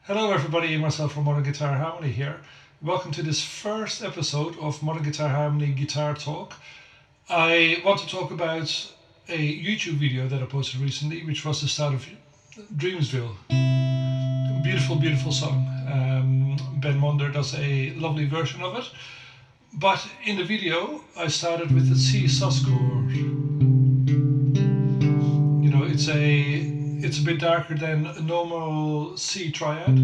Hello everybody, myself from Modern Guitar Harmony here. Welcome to this first episode of Modern Guitar Harmony Guitar Talk. I want to talk about a YouTube video that I posted recently, which was the start of Dreamsville. Beautiful, beautiful song. Ben Monder does a lovely version of it. But in the video, I started with the C sus chord. You know, it's a bit darker than a normal C triad.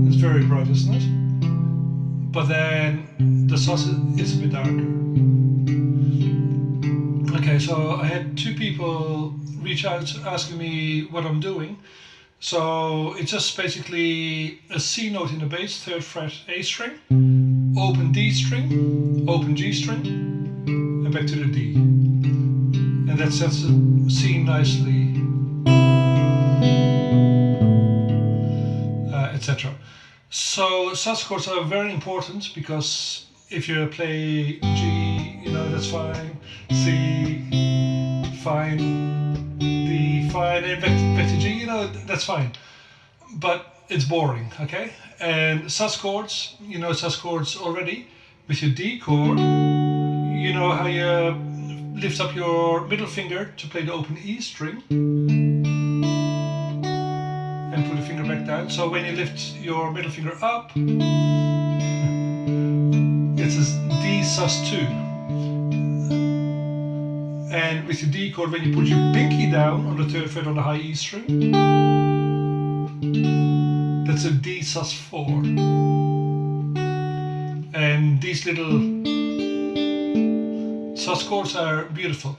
It's very bright, isn't it? But then the sus is a bit darker. Okay, so I had two people reach out asking me what I'm doing. So it's just basically a C note in the bass, 3rd fret A string, open D string, open G string, and back to the D. And that sets the C nicely, etc. So sus chords are very important because if you play G, you know, that's fine, C, fine, D, fine, and back to G, you know, that's fine. But it's boring, okay? And sus chords, you know sus chords already. With your D chord, you know how you lift up your middle finger to play the open E string and put the finger back down. So when you lift your middle finger up, it's a D sus 2. And with your D chord, when you put your pinky down on the 3rd fret on the high E string, that's a D sus 4. And these little sus chords are beautiful.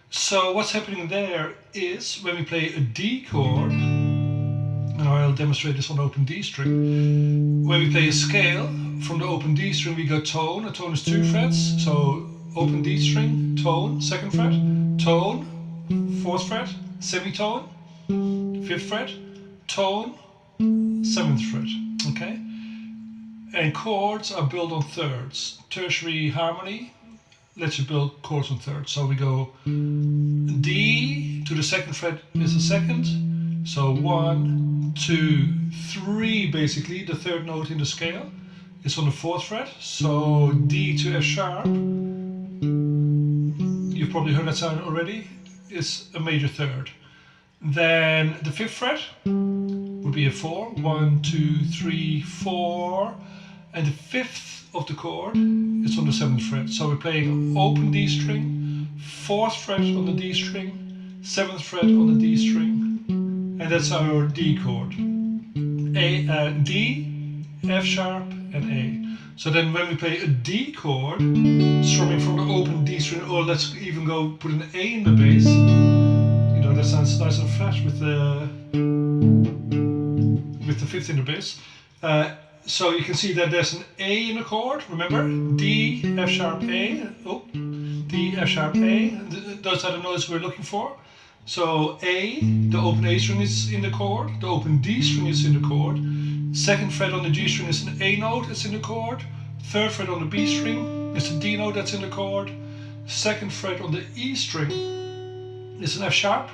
So what's happening there is when we play a D chord, and I'll demonstrate this on the open D string. When we play a scale, from the open D string we go tone. A tone is 2 frets, so open D string, tone, 2nd fret, tone, 4th fret, semitone, 5th fret, tone, 7th fret, okay? And chords are built on thirds. Tertiary harmony lets you build chords on thirds. So we go D to the 2nd fret is a second. So 1, 2, 3 basically, the 3rd note in the scale is on the 4th fret. So D to F sharp, you've probably heard that sound already, is a major 3rd. Then the 5th fret would be a 4, 1, 2, 3, 4, and the 5th of the chord is on the 7th fret. So we're playing open D string, 4th fret on the D string, 7th fret on the D string, and that's our D chord. D, F sharp, and A. So then when we play a D chord, strumming from the open D string, or let's even go put an A in the bass, you know, that sounds nice and flat with the 5th in the bass. So you can see that there's an A in the chord, remember? D, F sharp, A, D, F sharp, A, those are the notes we're looking for. So A, the open A string is in the chord, the open D string is in the chord, 2nd fret on the G string is an A note that's in the chord, 3rd fret on the B string is a D note that's in the chord, 2nd fret on the E string is an F sharp,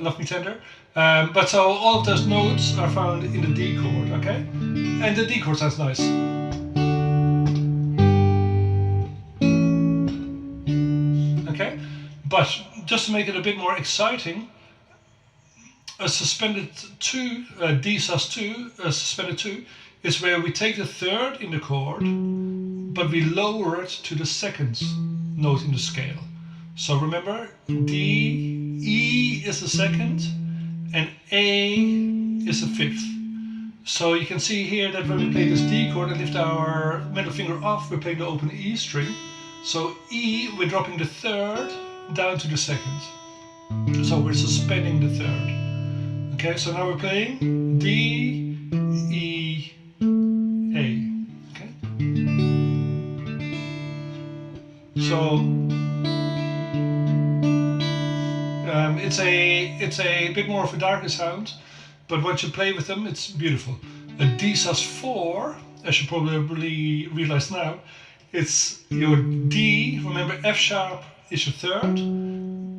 Love Me Tender. But so all of those notes are found in the D chord, okay? And the D chord sounds nice. Okay? But just to make it a bit more exciting, a suspended 2, D sus 2, a suspended 2, is where we take the 3rd in the chord, but we lower it to the 2nd note in the scale. So remember, D, E is the 2nd, and A is the 5th. So you can see here that when we play this D chord and lift our middle finger off, we're playing the open E string. So E, we're dropping the 3rd down to the 2nd. So we're suspending the 3rd. Okay, so now we're playing D, E, A. Okay. So it's a bit more of a darker sound, but once you play with them, it's beautiful. A D sus 4, as you probably realize now, it's your D, remember F sharp, is your third,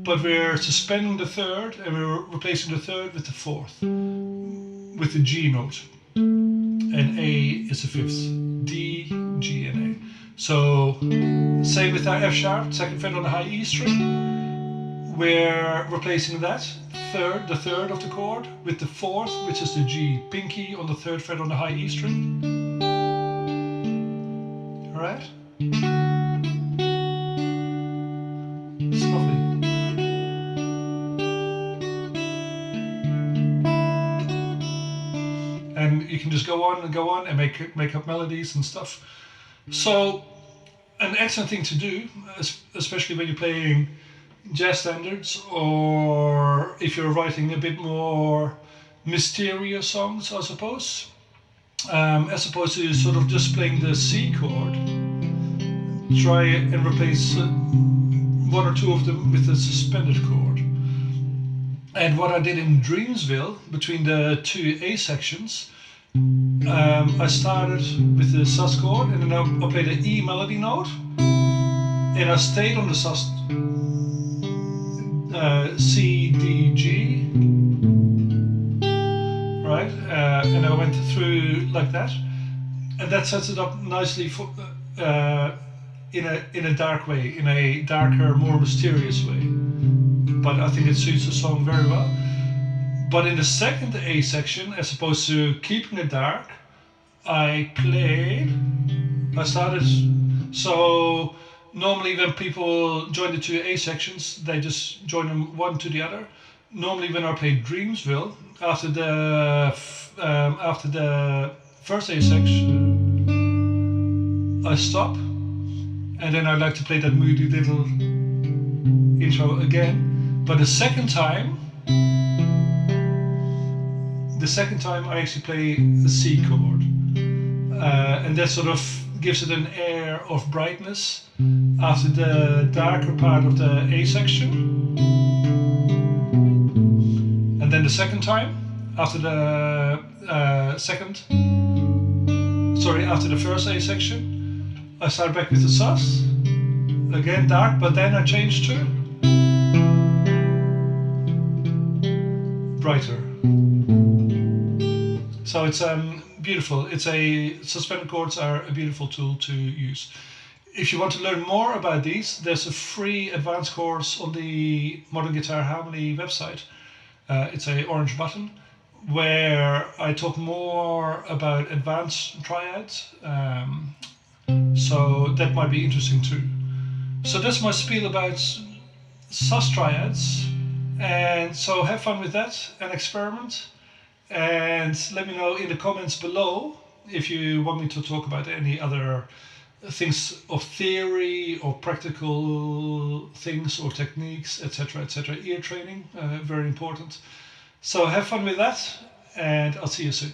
but we're suspending the third and we're replacing the third with the fourth, with the G note. And A is the fifth. D, G, and A. So, same with our F sharp, second fret on the high E string. We're replacing that, the third of the chord, with the fourth, which is the G pinky on the third fret on the high E string. Alright? It's lovely. And you can just go on and make up melodies and stuff. So, an excellent thing to do, especially when you're playing jazz standards, or if you're writing a bit more mysterious songs, I suppose, as opposed to sort of just playing the C chord, try and replace one or two of them with a suspended chord. And what I did in Dreamsville, between the two A sections, I started with the sus chord, and then I played an E melody note, and I stayed on the sus, C, D, G, right, and I went through like that, and that sets it up nicely for in a dark way, in a darker, more mysterious way. But I think it suits the song very well. But in the second A section, as opposed to keeping it dark, I started, so normally when people join the two A sections, they just join them one to the other. Normally when I play Dreamsville, after the first A section, I stop, and then I like to play that moody little intro again. But the second time I actually play the C chord, and that sort of gives it an air of brightness after the darker part of the A section. And then the second time, after the after the first A section, I start back with the sus, again dark, but then I change to brighter. So it's beautiful. Suspended chords are a beautiful tool to use. If you want to learn more about these, there's a free advanced course on the Modern Guitar Harmony website. It's an orange button where I talk more about advanced triads. So that might be interesting too. So that's my spiel about sus triads. And so have fun with that and experiment. And let me know in the comments below if you want me to talk about any other things of theory or practical things or techniques, etc., etc. Ear training, very important. So have fun with that, and I'll see you soon.